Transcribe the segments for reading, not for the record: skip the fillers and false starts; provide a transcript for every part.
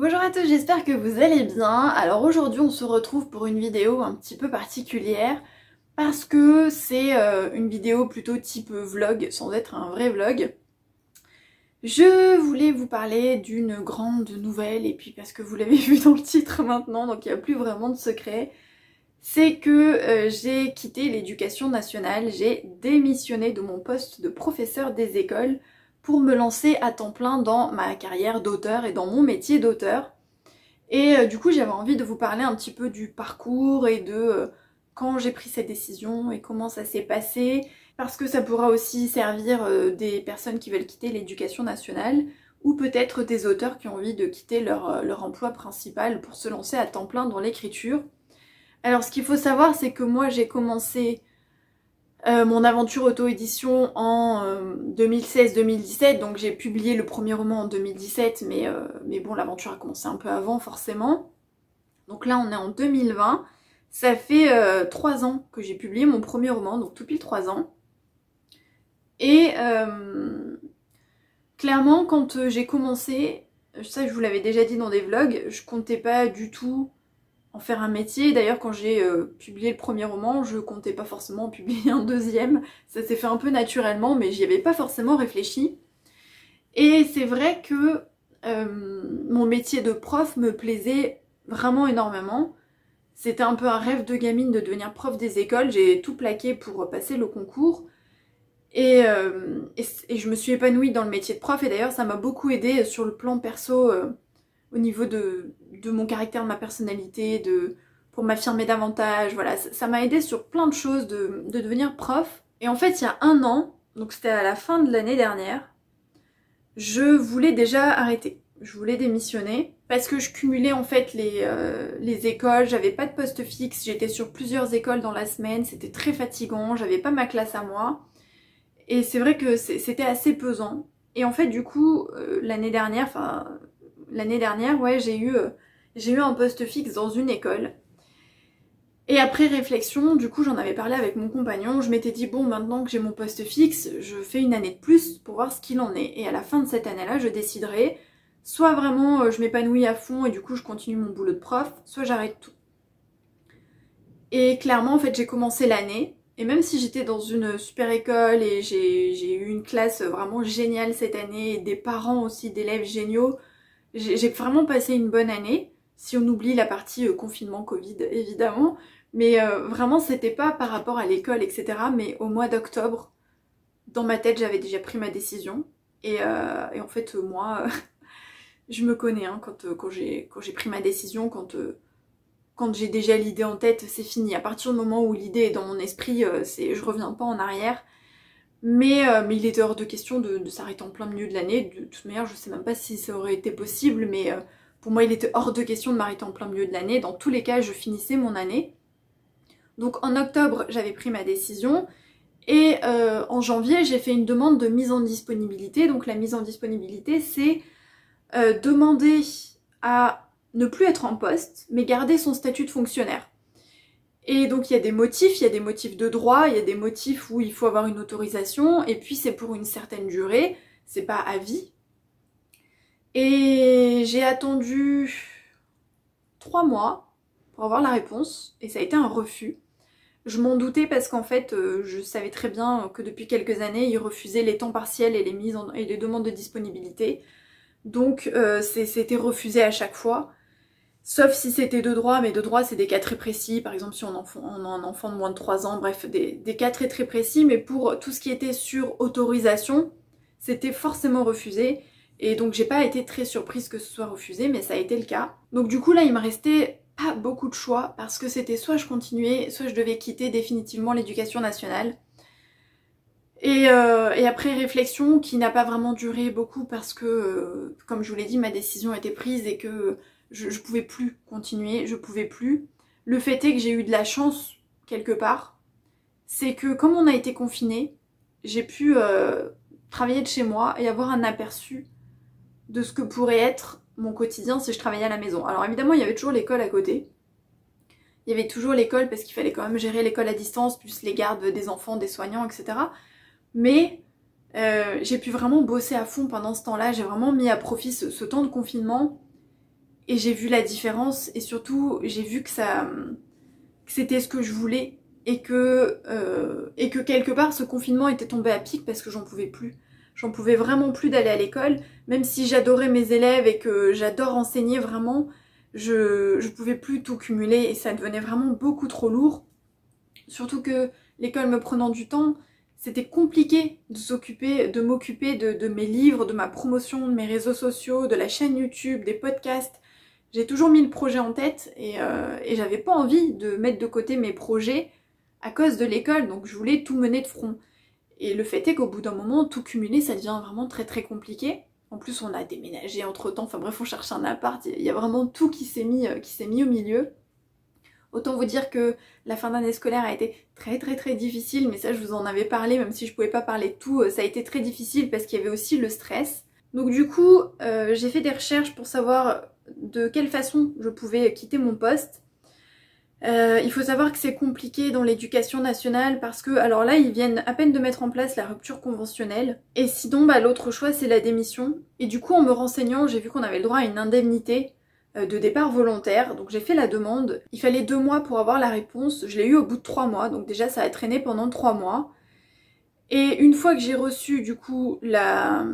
Bonjour à tous, j'espère que vous allez bien. Alors aujourd'hui on se retrouve pour une vidéo un petit peu particulière parce que c'est une vidéo plutôt type vlog sans être un vrai vlog. Je voulais vous parler d'une grande nouvelle et puis parce que vous l'avez vu dans le titre maintenant donc il n'y a plus vraiment de secret. C'est que j'ai quitté l'éducation nationale, j'ai démissionné de mon poste de professeur des écoles pour me lancer à temps plein dans ma carrière d'auteur et dans mon métier d'auteur. Et du coup j'avais envie de vous parler un petit peu du parcours et de quand j'ai pris cette décision et comment ça s'est passé, parce que ça pourra aussi servir des personnes qui veulent quitter l'éducation nationale ou peut-être des auteurs qui ont envie de quitter leur emploi principal pour se lancer à temps plein dans l'écriture. Alors ce qu'il faut savoir c'est que moi j'ai commencé mon aventure auto-édition en 2016-2017, donc j'ai publié le premier roman en 2017, mais bon, l'aventure a commencé un peu avant forcément. Donc là on est en 2020, ça fait 3 ans que j'ai publié mon premier roman, donc tout pile 3 ans. Et clairement quand j'ai commencé, ça je vous l'avais déjà dit dans des vlogs, je comptais pas du tout en faire un métier. D'ailleurs quand j'ai publié le premier roman, je comptais pas forcément en publier un deuxième. Ça s'est fait un peu naturellement, mais j'y avais pas forcément réfléchi. Et c'est vrai que mon métier de prof me plaisait vraiment énormément. C'était un peu un rêve de gamine de devenir prof des écoles. J'ai tout plaqué pour passer le concours. Et je me suis épanouie dans le métier de prof. Et d'ailleurs ça m'a beaucoup aidée sur le plan perso, au niveau de mon caractère, de ma personnalité, pour m'affirmer davantage, voilà, ça m'a aidé sur plein de choses de devenir prof. Et en fait, il y a 1 an, donc c'était à la fin de l'année dernière, je voulais déjà arrêter. Je voulais démissionner parce que je cumulais en fait les écoles, j'avais pas de poste fixe, j'étais sur plusieurs écoles dans la semaine, c'était très fatigant, j'avais pas ma classe à moi. Et c'est vrai que c'était assez pesant. Et en fait, du coup, l'année dernière, ouais, j'ai eu un poste fixe dans une école. Et après réflexion, du coup, j'en avais parlé avec mon compagnon. Je m'étais dit, bon, maintenant que j'ai mon poste fixe, je fais une année de plus pour voir ce qu'il en est. Et à la fin de cette année-là, je déciderai, soit vraiment je m'épanouis à fond et du coup, je continue mon boulot de prof, soit j'arrête tout. Et clairement, en fait, j'ai commencé l'année. Et même si j'étais dans une super école et j'ai eu une classe vraiment géniale cette année, et des parents aussi d'élèves géniaux, j'ai vraiment passé une bonne année, si on oublie la partie confinement Covid évidemment, mais vraiment c'était pas par rapport à l'école etc, mais au mois d'octobre, dans ma tête j'avais déjà pris ma décision, et en fait moi, je me connais, hein, quand j'ai pris ma décision, quand j'ai déjà l'idée en tête, c'est fini. À partir du moment où l'idée est dans mon esprit, je reviens pas en arrière. Mais il était hors de question de s'arrêter en plein milieu de l'année. De toute manière, je sais même pas si ça aurait été possible, mais pour moi, il était hors de question de m'arrêter en plein milieu de l'année. Dans tous les cas, je finissais mon année. Donc en octobre, j'avais pris ma décision. Et en janvier, j'ai fait une demande de mise en disponibilité. Donc la mise en disponibilité, c'est demander à ne plus être en poste, mais garder son statut de fonctionnaire. Et donc il y a des motifs de droit, il y a des motifs où il faut avoir une autorisation, et puis c'est pour une certaine durée, c'est pas à vie. Et j'ai attendu 3 mois pour avoir la réponse, et ça a été un refus. Je m'en doutais parce qu'en fait, je savais très bien que depuis quelques années, ils refusaient les temps partiels et les demandes de disponibilité. Donc c'était refusé à chaque fois. Sauf si c'était de droit, mais de droit c'est des cas très précis, par exemple si on a un enfant de moins de 3 ans, bref, des cas très très précis, mais pour tout ce qui était sur autorisation, c'était forcément refusé, et donc j'ai pas été très surprise que ce soit refusé, mais ça a été le cas. Donc du coup là il me restait pas beaucoup de choix, parce que c'était soit je continuais, soit je devais quitter définitivement l'éducation nationale. Et après réflexion, qui n'a pas vraiment duré beaucoup parce que, comme je vous l'ai dit, ma décision était prise et que je pouvais plus continuer, je pouvais plus. Le fait est que j'ai eu de la chance, quelque part, c'est que comme on a été confinés, j'ai pu travailler de chez moi et avoir un aperçu de ce que pourrait être mon quotidien si je travaillais à la maison. Alors évidemment, il y avait toujours l'école à côté. Il y avait toujours l'école parce qu'il fallait quand même gérer l'école à distance, plus les gardes des enfants, des soignants, etc. Mais j'ai pu vraiment bosser à fond pendant ce temps-là, j'ai vraiment mis à profit ce temps de confinement. Et j'ai vu la différence et surtout j'ai vu que c'était ce que je voulais et que quelque part ce confinement était tombé à pic parce que j'en pouvais plus. J'en pouvais vraiment plus d'aller à l'école, même si j'adorais mes élèves et que j'adore enseigner vraiment, je pouvais plus tout cumuler et ça devenait vraiment beaucoup trop lourd. Surtout que l'école me prenant du temps, c'était compliqué de m'occuper de mes livres, de ma promotion, de mes réseaux sociaux, de la chaîne YouTube, des podcasts. J'ai toujours mis le projet en tête et j'avais pas envie de mettre de côté mes projets à cause de l'école, donc je voulais tout mener de front. Et le fait est qu'au bout d'un moment, tout cumuler, ça devient vraiment très très compliqué. En plus, on a déménagé entre temps, enfin bref, on cherche un appart, il y a vraiment tout qui s'est mis au milieu. Autant vous dire que la fin d'année scolaire a été très très très difficile, mais ça je vous en avais parlé, même si je pouvais pas parler de tout, ça a été très difficile parce qu'il y avait aussi le stress. Donc du coup, j'ai fait des recherches pour savoir de quelle façon je pouvais quitter mon poste. Il faut savoir que c'est compliqué dans l'éducation nationale parce que, alors là, ils viennent à peine de mettre en place la rupture conventionnelle. Et sinon, l'autre choix, c'est la démission. Et du coup, en me renseignant, j'ai vu qu'on avait le droit à une indemnité de départ volontaire. Donc j'ai fait la demande. Il fallait 2 mois pour avoir la réponse. Je l'ai eu au bout de 3 mois. Donc déjà, ça a traîné pendant 3 mois. Et une fois que j'ai reçu, du coup, le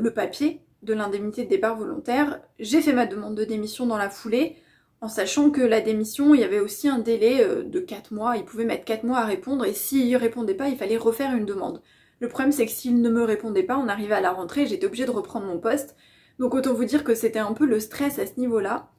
papier de l'indemnité de départ volontaire, j'ai fait ma demande de démission dans la foulée, en sachant que la démission, il y avait aussi un délai de 4 mois, il pouvait mettre 4 mois à répondre, et s'il ne répondait pas, il fallait refaire une demande. Le problème, c'est que s'il ne me répondait pas, on arrivait à la rentrée, j'étais obligée de reprendre mon poste, donc autant vous dire que c'était un peu le stress à ce niveau-là,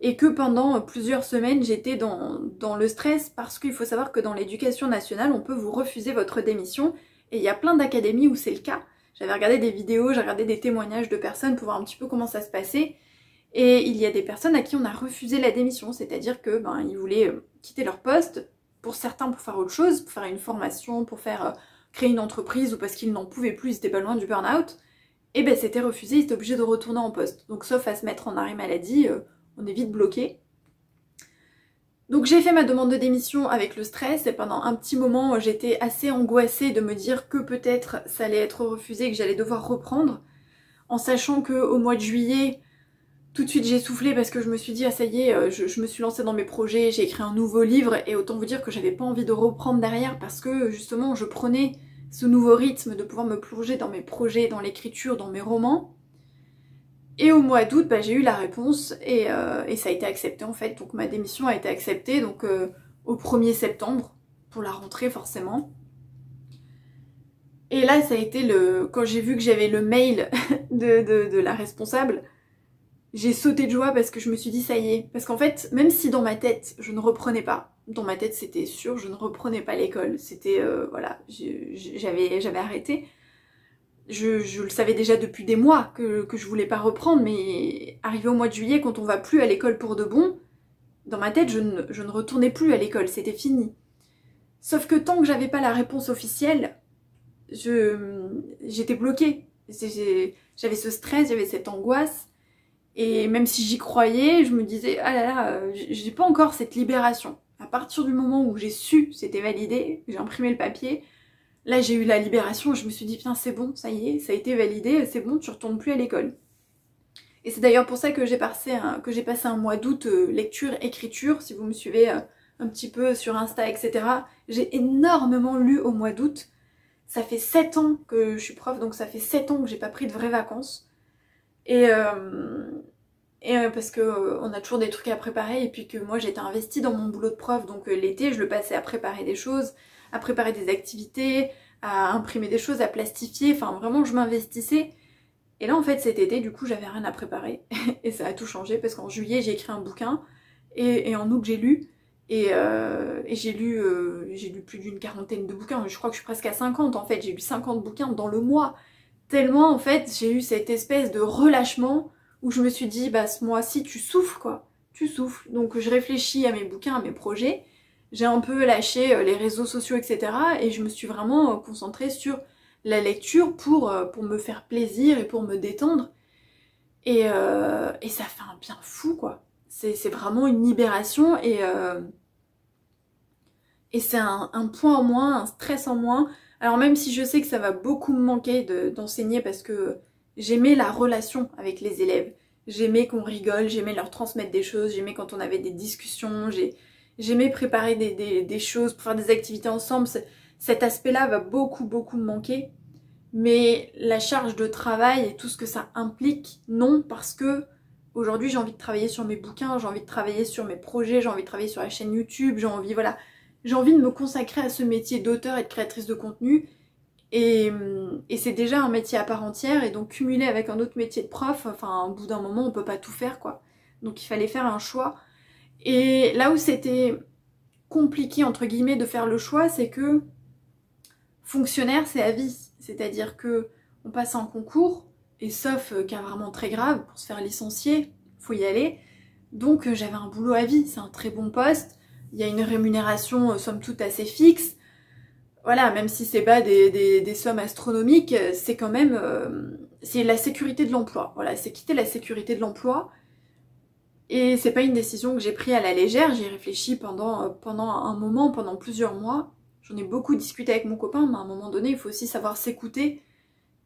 et que pendant plusieurs semaines, j'étais dans le stress, parce qu'il faut savoir que dans l'éducation nationale, on peut vous refuser votre démission, et il y a plein d'académies où c'est le cas. J'avais regardé des vidéos, j'ai regardé des témoignages de personnes pour voir un petit peu comment ça se passait. Et il y a des personnes à qui on a refusé la démission, c'est-à-dire que ils voulaient quitter leur poste, pour certains pour faire autre chose, pour faire une formation, pour faire créer une entreprise ou parce qu'ils n'en pouvaient plus, ils étaient pas loin du burn-out. Et c'était refusé, ils étaient obligés de retourner en poste. Donc sauf à se mettre en arrêt maladie, on est vite bloqué. Donc j'ai fait ma demande de démission avec le stress et pendant un petit moment j'étais assez angoissée de me dire que peut-être ça allait être refusé, que j'allais devoir reprendre, en sachant qu'au mois de juillet, tout de suite j'ai soufflé parce que je me suis dit ah ça y est, je me suis lancée dans mes projets, j'ai écrit un nouveau livre et autant vous dire que j'avais pas envie de reprendre derrière parce que justement je prenais ce nouveau rythme de pouvoir me plonger dans mes projets, dans l'écriture, dans mes romans. Et au mois d'août, j'ai eu la réponse et ça a été accepté en fait. Donc ma démission a été acceptée donc au 1er septembre, pour la rentrée forcément. Et là ça a été quand j'ai vu que j'avais le mail de la responsable, j'ai sauté de joie parce que je me suis dit ça y est. Parce qu'en fait, même si dans ma tête je ne reprenais pas, dans ma tête c'était sûr, je ne reprenais pas l'école. C'était, voilà, j'avais arrêté. Je le savais déjà depuis des mois que je voulais pas reprendre, mais arrivé au mois de juillet, quand on va plus à l'école pour de bon, dans ma tête, je ne retournais plus à l'école, c'était fini. Sauf que tant que j'avais pas la réponse officielle, j'étais bloquée. J'avais ce stress, j'avais cette angoisse, et même si j'y croyais, je me disais, ah là là, j'ai pas encore cette libération. À partir du moment où j'ai su, c'était validé, j'ai imprimé le papier, là j'ai eu la libération, je me suis dit putain c'est bon, ça y est, ça a été validé, c'est bon, tu retournes plus à l'école. Et c'est d'ailleurs pour ça que j'ai passé un mois d'août lecture-écriture, si vous me suivez un petit peu sur Insta, etc. J'ai énormément lu au mois d'août. Ça fait 7 ans que je suis prof, donc ça fait 7 ans que j'ai pas pris de vraies vacances. Et parce que on a toujours des trucs à préparer et puis que moi j'étais investie dans mon boulot de prof, donc l'été je le passais à préparer des choses, à préparer des activités, à imprimer des choses, à plastifier, enfin vraiment je m'investissais. Et là en fait cet été du coup j'avais rien à préparer et ça a tout changé parce qu'en juillet j'ai écrit un bouquin et en août j'ai lu et j'ai lu plus d'une quarantaine de bouquins, je crois que je suis presque à 50 en fait, j'ai lu 50 bouquins dans le mois. Tellement en fait j'ai eu cette espèce de relâchement où je me suis dit bah ce mois-ci tu souffles quoi, tu souffles. Donc je réfléchis à mes bouquins, à mes projets, j'ai un peu lâché les réseaux sociaux etc. et je me suis vraiment concentrée sur la lecture pour me faire plaisir et pour me détendre et ça fait un bien fou quoi. C'est vraiment une libération et c'est un point en moins, un stress en moins. Alors même si je sais que ça va beaucoup me manquer d'enseigner parce que j'aimais la relation avec les élèves. J'aimais qu'on rigole, j'aimais leur transmettre des choses, j'aimais quand on avait des discussions, j'aimais préparer des choses pour faire des activités ensemble. Cet aspect-là va beaucoup me manquer. Mais la charge de travail et tout ce que ça implique, non, parce que aujourd'hui j'ai envie de travailler sur mes bouquins, j'ai envie de travailler sur mes projets, j'ai envie de travailler sur la chaîne YouTube, j'ai envie de me consacrer à ce métier d'auteur et de créatrice de contenu. Et c'est déjà un métier à part entière, et donc cumuler avec un autre métier de prof, enfin au bout d'un moment on peut pas tout faire quoi. Donc il fallait faire un choix. Et là où c'était compliqué entre guillemets de faire le choix, c'est que fonctionnaire c'est à vie. C'est-à-dire que on passe un concours, et sauf cas vraiment très grave, pour se faire licencier, faut y aller. Donc j'avais un boulot à vie, c'est un très bon poste, il y a une rémunération somme toute assez fixe. Voilà, même si c'est pas des sommes astronomiques, c'est quand même c'est la sécurité de l'emploi. Voilà, c'est quitter la sécurité de l'emploi. Et c'est pas une décision que j'ai prise à la légère, j'y ai réfléchi pendant un moment, pendant plusieurs mois. J'en ai beaucoup discuté avec mon copain, mais à un moment donné, il faut aussi savoir s'écouter.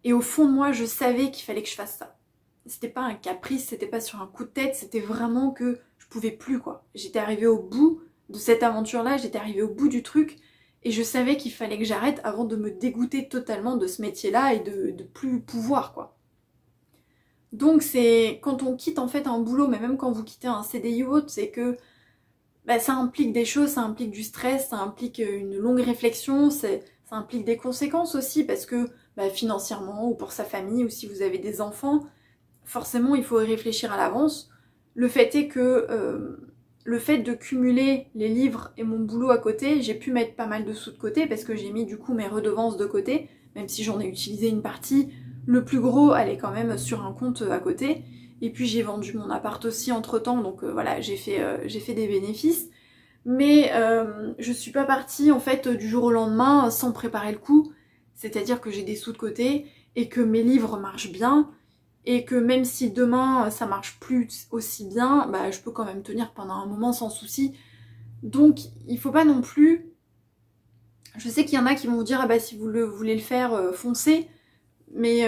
Et au fond de moi, je savais qu'il fallait que je fasse ça. C'était pas un caprice, c'était pas sur un coup de tête, c'était vraiment que je pouvais plus quoi. J'étais arrivée au bout de cette aventure-là, j'étais arrivée au bout du truc. Et je savais qu'il fallait que j'arrête avant de me dégoûter totalement de ce métier-là et de plus pouvoir, quoi. Donc c'est quand on quitte en fait un boulot, mais même quand vous quittez un CDI ou autre, c'est que bah, ça implique des choses, ça implique du stress, ça implique une longue réflexion, ça implique des conséquences aussi parce que bah, financièrement ou pour sa famille ou si vous avez des enfants, forcément il faut y réfléchir à l'avance. Le fait est que le fait de cumuler les livres et mon boulot à côté, j'ai pu mettre pas mal de sous de côté parce que j'ai mis du coup mes redevances de côté, même si j'en ai utilisé une partie, le plus gros allait quand même sur un compte à côté. Et puis j'ai vendu mon appart aussi entre temps, donc voilà, j'ai fait des bénéfices. Mais je suis pas partie en fait du jour au lendemain sans préparer le coup, c'est-à-dire que j'ai des sous de côté et que mes livres marchent bien, et que même si demain ça marche plus aussi bien, bah je peux quand même tenir pendant un moment sans souci. Donc il faut pas non plus... Je sais qu'il y en a qui vont vous dire ah bah si vous voulez le faire, foncez, mais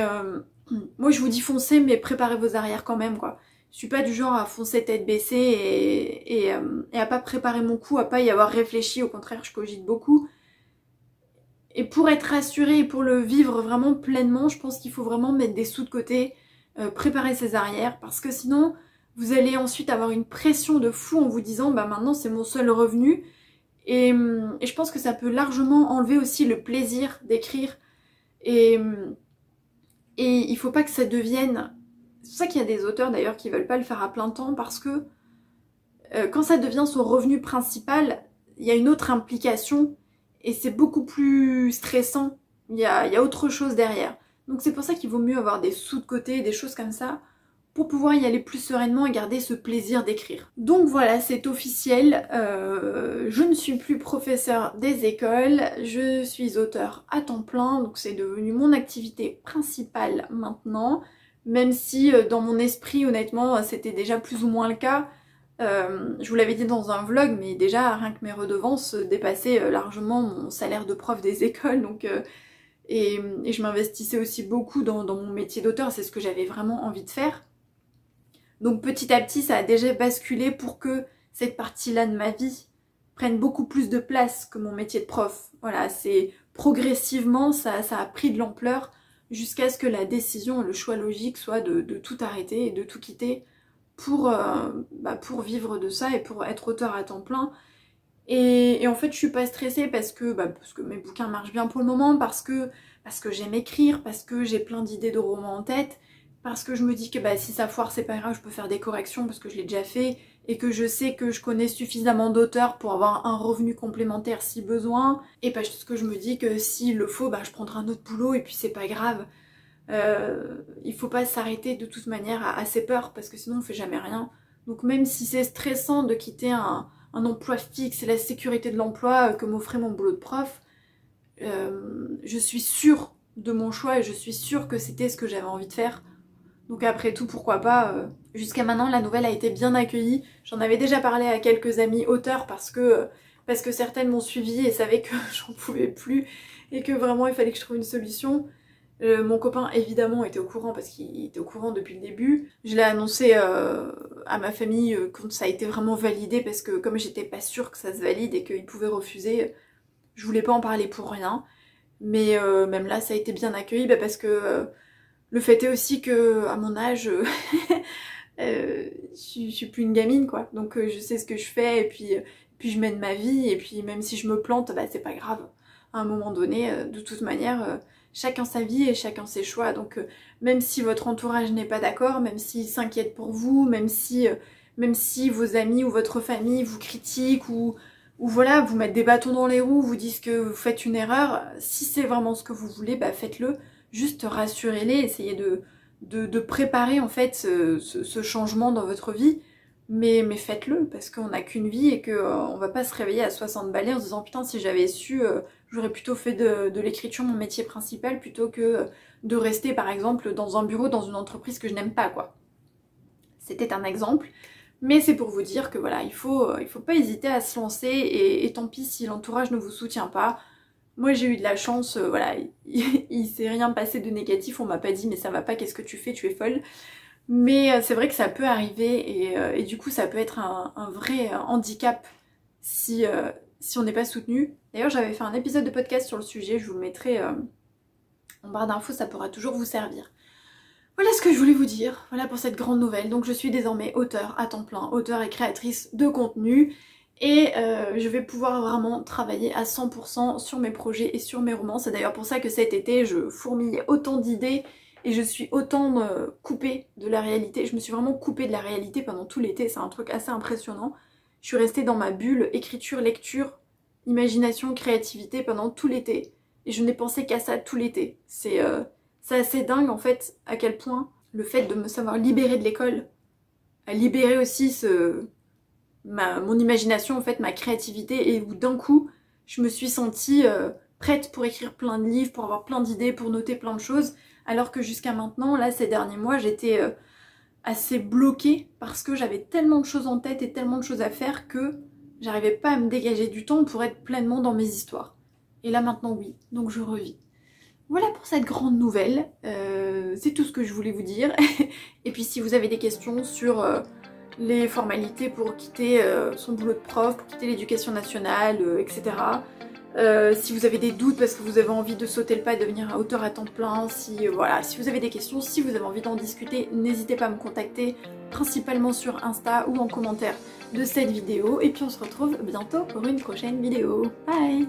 moi je vous dis foncez mais préparez vos arrières quand même quoi. Je suis pas du genre à foncer tête baissée et à pas préparer mon coup, à pas y avoir réfléchi, au contraire je cogite beaucoup. Et pour être rassurée et pour le vivre vraiment pleinement, je pense qu'il faut vraiment mettre des sous de côté, préparer ses arrières, parce que sinon vous allez ensuite avoir une pression de fou en vous disant bah maintenant c'est mon seul revenu, et je pense que ça peut largement enlever aussi le plaisir d'écrire, et il faut pas que ça devienne... C'est pour ça qu'il y a des auteurs d'ailleurs qui veulent pas le faire à plein temps, parce que quand ça devient son revenu principal, il y a une autre implication et c'est beaucoup plus stressant, il y a autre chose derrière. Donc c'est pour ça qu'il vaut mieux avoir des sous de côté, des choses comme ça, pour pouvoir y aller plus sereinement et garder ce plaisir d'écrire. Donc voilà, c'est officiel, je ne suis plus professeur des écoles, je suis auteur à temps plein, donc c'est devenu mon activité principale maintenant, même si dans mon esprit, honnêtement, c'était déjà plus ou moins le cas. Je vous l'avais dit dans un vlog, mais déjà rien que mes redevances dépassaient largement mon salaire de prof des écoles, donc et je m'investissais aussi beaucoup dans mon métier d'auteur, c'est ce que j'avais vraiment envie de faire. Donc petit à petit ça a déjà basculé pour que cette partie-là de ma vie prenne beaucoup plus de place que mon métier de prof. Voilà, c'est progressivement ça a pris de l'ampleur jusqu'à ce que la décision, le choix logique soit de tout arrêter et de tout quitter pour vivre de ça et pour être auteur à temps plein. Et en fait je suis pas stressée parce que mes bouquins marchent bien pour le moment, parce que j'aime écrire, parce que j'ai plein d'idées de romans en tête, parce que je me dis que si ça foire c'est pas grave, je peux faire des corrections parce que je l'ai déjà fait, et que je sais que je connais suffisamment d'auteurs pour avoir un revenu complémentaire si besoin, et parce que je me dis que s'il le faut, je prendrai un autre boulot et puis c'est pas grave. Il faut pas s'arrêter de toute manière à ses peurs, parce que sinon on fait jamais rien. Donc même si c'est stressant de quitter un emploi fixe et la sécurité de l'emploi que m'offrait mon boulot de prof, je suis sûre de mon choix et je suis sûre que c'était ce que j'avais envie de faire. Donc après tout, pourquoi pas. Jusqu'à maintenant, la nouvelle a été bien accueillie. J'en avais déjà parlé à quelques amis auteurs parce que certaines m'ont suivie et savaient que j'en pouvais plus et que vraiment il fallait que je trouve une solution. Mon copain évidemment était au courant parce qu'il était au courant depuis le début. Je l'ai annoncé à ma famille quand ça a été vraiment validé parce que comme j'étais pas sûre que ça se valide et qu'ils pouvaient refuser, je voulais pas en parler pour rien. Mais même là ça a été bien accueilli parce que le fait est aussi que à mon âge je suis plus une gamine quoi. Donc je sais ce que je fais et puis je mène ma vie et puis même si je me plante, c'est pas grave. À un moment donné, de toute manière, chacun sa vie et chacun ses choix. Donc même si votre entourage n'est pas d'accord, même s'il s'inquiète pour vous, même si vos amis ou votre famille vous critiquent ou voilà, vous mettent des bâtons dans les roues, vous disent que vous faites une erreur, si c'est vraiment ce que vous voulez, faites-le. Juste rassurez-les, essayez de préparer en fait ce changement dans votre vie. Mais faites-le, parce qu'on n'a qu'une vie et qu'on va pas se réveiller à 60 balais en se disant putain si j'avais su, j'aurais plutôt fait de l'écriture mon métier principal plutôt que de rester par exemple dans un bureau dans une entreprise que je n'aime pas quoi. C'était un exemple, mais c'est pour vous dire que voilà, il faut pas hésiter à se lancer et tant pis si l'entourage ne vous soutient pas. Moi j'ai eu de la chance, voilà, il s'est rien passé de négatif, on m'a pas dit mais ça va pas, qu'est-ce que tu fais, tu es folle. Mais c'est vrai que ça peut arriver et du coup ça peut être un vrai handicap si on n'est pas soutenu. D'ailleurs j'avais fait un épisode de podcast sur le sujet, je vous le mettrai en barre d'infos, ça pourra toujours vous servir. Voilà ce que je voulais vous dire, voilà pour cette grande nouvelle. Donc je suis désormais auteure à temps plein, auteure et créatrice de contenu. Et je vais pouvoir vraiment travailler à 100% sur mes projets et sur mes romans. C'est d'ailleurs pour ça que cet été je fourmille autant d'idées et je suis autant coupée de la réalité. Je me suis vraiment coupée de la réalité pendant tout l'été, c'est un truc assez impressionnant. Je suis restée dans ma bulle écriture, lecture, imagination, créativité pendant tout l'été. Et je n'ai pensé qu'à ça tout l'été. C'est assez dingue en fait à quel point le fait de me savoir libérer de l'école a libéré aussi mon imagination, en fait, ma créativité, et où d'un coup, je me suis sentie prête pour écrire plein de livres, pour avoir plein d'idées, pour noter plein de choses, alors que jusqu'à maintenant, là, ces derniers mois, j'étais assez bloquée parce que j'avais tellement de choses en tête et tellement de choses à faire que j'arrivais pas à me dégager du temps pour être pleinement dans mes histoires. Et là, maintenant, oui, donc je revis. Voilà pour cette grande nouvelle, c'est tout ce que je voulais vous dire. Et puis si vous avez des questions sur les formalités pour quitter son boulot de prof, pour quitter l'éducation nationale, etc. Si vous avez des doutes parce que vous avez envie de sauter le pas et devenir un auteur à temps plein, voilà, si vous avez des questions, si vous avez envie d'en discuter, n'hésitez pas à me contacter, principalement sur Insta ou en commentaire de cette vidéo. Et puis on se retrouve bientôt pour une prochaine vidéo. Bye!